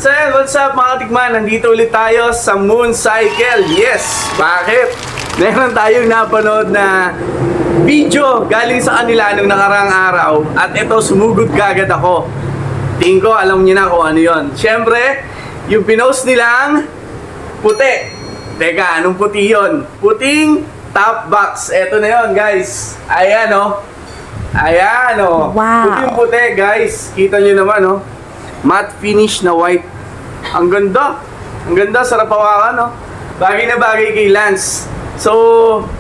So yan, what's up mga katikman? Nandito ulit tayo sa Moon Cycle. Yes! Bakit? Meron tayong napanood na video galing sa kanila nung nakaraang araw. At ito, sumugod kagad ako. Tingin ko, alam niyo na kung ano yon. Siyempre, yung pinost nilang puti. Teka, anong puti yon? Puting top box. Ito na yon, guys. Ayan, oh. Ayan, oh. Wow. Puting puti, guys. Kita nyo naman, oh. Matte finish na white. Ang ganda. Ang ganda, sarap hawakan, no? Bagay na bagay kay Lance. So,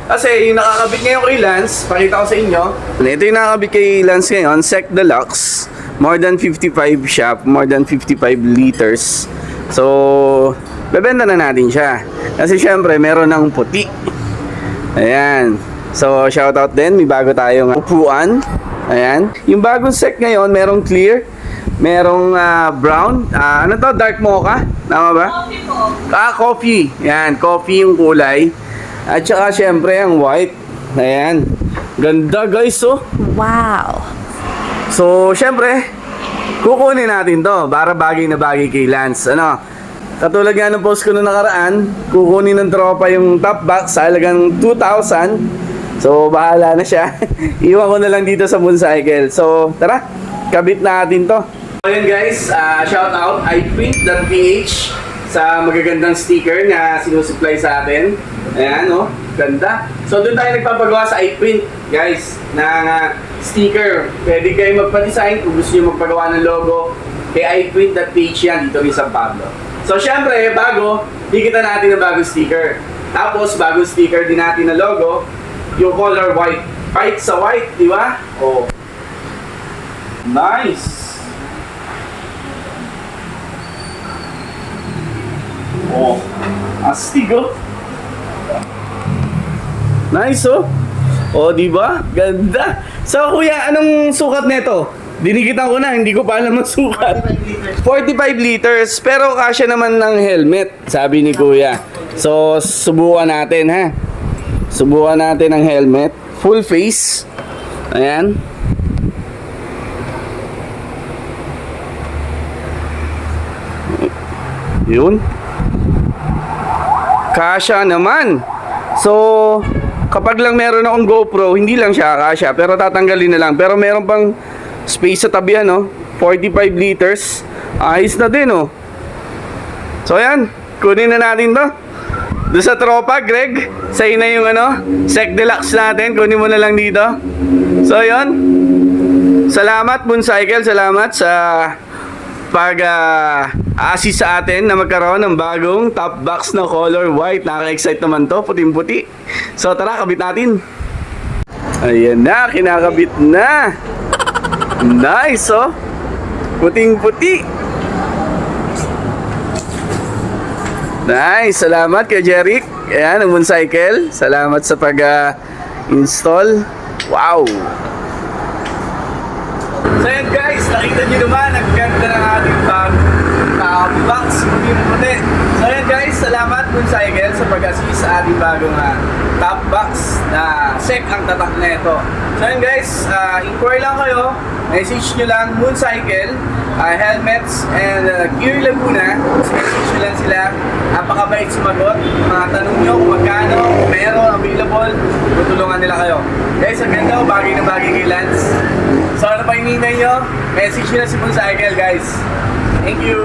kasi yung nakakabit ngayon kay Lance, pakita ko sa inyo. Ito yung nakakabit kay Lance ngayon, Sec Deluxe. More than 55 siya, more than 55 liters. So, bebenta na natin siya. Kasi syempre, meron ng puti. Ayan. So, shoutout din. May bago tayong upuan. Ayan. Yung bagong Sec ngayon, merong clear. Merong brown. Ano to? Dark mocha? Tama ba? Coffee po. Coffee. Yan, coffee yung kulay. At saka syempre ang white. Ayan. Ganda guys, oh. Wow. So, syempre, kukunin natin to para bagay na bagay kay Lance. Ano? Katulad nga ng post ko nung nakaraan, kukunin ng tropa yung top box sa halagang 2,000. So, bahala na siya. Iwan ko na lang dito sa Moon Cycle. So, tara, kabit natin to. So, yun guys, shout out iPrint.ph sa magagandang sticker na sinusupply sa atin. Ayan, oh, ganda. So, doon tayo nagpapagawa sa iPrint, guys, ng sticker. Pwede kayo magpa-design kung gusto nyo magpagawa ng logo. Kay iPrint.ph yan, dito rin sa Pablo. So, syempre, bago, higitan natin ng bagong sticker. Tapos, bagong sticker din natin na logo, yung color white. White sa white, di ba? Oh. Nice! Oh, astig oh. Nice oh. Oh, di ba? Ganda. So, kuya, anong sukat nito? Dinikitan ko na, hindi ko pa alam ang sukat. 45 liters, pero kasya naman ng helmet, sabi ni kuya. So, subukan natin ha. Subukan natin ang helmet. Full face. Ayan. Yun. Kasya naman. So, kapag lang meron akong GoPro, hindi lang siya kasya, pero tatanggalin na lang. Pero meron pang space sa tabi, no? 45 liters. Ayos na din, oh. So, ayan. Kunin na natin to. Doon sa tropa, Greg, sa'yo na yung Sec Deluxe natin. Kunin mo na lang dito. So, ayan. Salamat, Moon Cycle. Salamat sa pag-assist sa atin na magkaroon ng bagong top box na color white. Nakaka-excite naman to, puting-puti. So tara, kabit natin. Ayan na, kinakabit na. Nice, oh. Puting-puti. Nice, salamat kay Jeric. Ayan, ang Moon Cycle. Salamat sa pag-install. Wow. So yun guys, nakita nyo naman, ang ganda ng ating top box, puti. So yun guys, salamat Moon Cycle sa pag-assist sa ating bagong top box na Sec ang tatak na ito. So yun guys, inquire lang kayo, message nyo lang Moon Cycle, helmets and Gear Laguna. Message nyo lang sila, napakabait sumagot. Mga tanong nyo kung magkano, kung meron available, tutulungan nila kayo. Guys, ang ganda, bagay na bagay kay Lance. So ano pa hinihintay nyo? Message nyo na si Moon Cycle guys. Thank you!